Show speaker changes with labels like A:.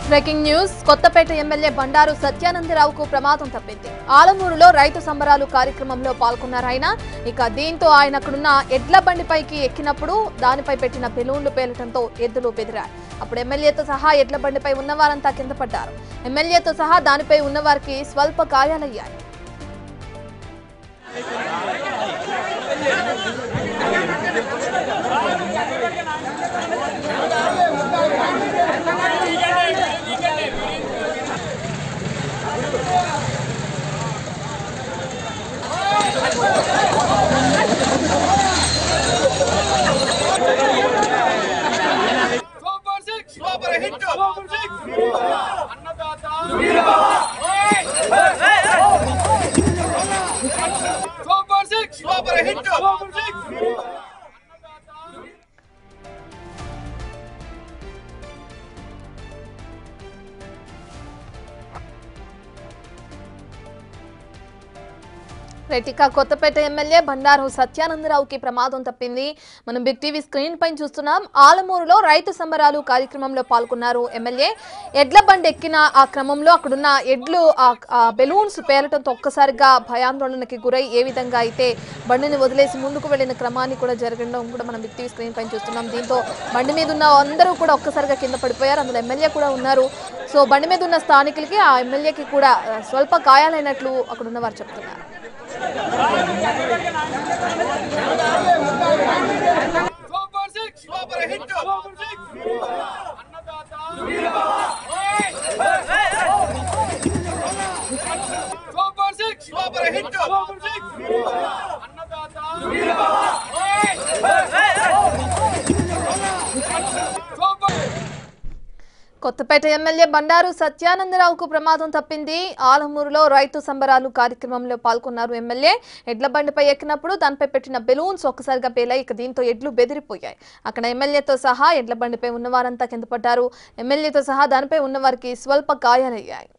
A: Breaking news Kothapeta MLA Bandaru సత్యానందరావుకు ప్రమాదం తప్పింది. ఆలమూరులో రైతు సంబరాలు కార్యక్రమంలో పాల్గొన్నారు ఆయన. ఇక దీంతో ఆయన అక్కడున్న ఎడ్ల బండిపైకి ఎక్కినప్పుడు దానిపై పెట్టిన బెలూన్లు పేలటంతో ఎద్దులు బెదిరారు. అప్పుడు ఎమ్మెల్యేతో సహా ఎడ్ల బండిపై ఉన్నవారంతా కింద పడ్డారు. ఎమ్మెల్యేతో సహా దానిపై ఉన్నవారికి స్వల్ప గాయాలయ్యాయి. ఇక కొత్తపేట ఎమ్మెల్యే బండారు సత్యానందరావుకి ప్రమాదం తప్పింది. మనం బిగ్ టీవీ స్క్రీన్ పైన చూస్తున్నాం. ఆలమూరులో రైతు సంబరాలు కార్యక్రమంలో పాల్గొన్నారు ఎమ్మెల్యే. ఎడ్ల బండి ఎక్కిన ఆ క్రమంలో అక్కడున్న ఎడ్లు బెలూన్స్ పేలటంతో ఒక్కసారిగా భయాందోళనకి గురై ఏ విధంగా అయితే బండిని వదిలేసి ముందుకు వెళ్లిన క్రమాన్ని కూడా జరగడం కూడా మనం బిగ్ టీవీ స్క్రీన్ పైన చూస్తున్నాం. దీంతో బండి మీద ఉన్న అందరూ కూడా ఒక్కసారిగా కింద పడిపోయారు. అందులో ఎమ్మెల్యే కూడా ఉన్నారు. సో బండి మీద ఉన్న స్థానికులకి ఆ ఎమ్మెల్యేకి కూడా స్వల్ప గాయాలైనట్లు అక్కడున్న వారు చెప్తున్నారు. కొత్తపేట ఎమ్మెల్యే బండారు సత్యానందరావుకు ప్రమాదం తప్పింది. ఆలమూరులో రైతు సంబరాలు కార్యక్రమంలో పాల్గొన్నారు ఎమ్మెల్యే. ఎడ్ల బండిపై ఎక్కినప్పుడు దానిపై పెట్టిన బెలూన్స్ ఒక్కసారిగా పేలాయి. ఇక దీంతో ఎడ్లు బెదిరిపోయాయి. అక్కడ ఎమ్మెల్యేతో సహా ఎడ్ల బండిపై ఉన్నవారంతా కింద పడ్డారు. ఎమ్మెల్యేతో సహా దానిపై ఉన్నవారికి స్వల్ప గాయాలయ్యాయి.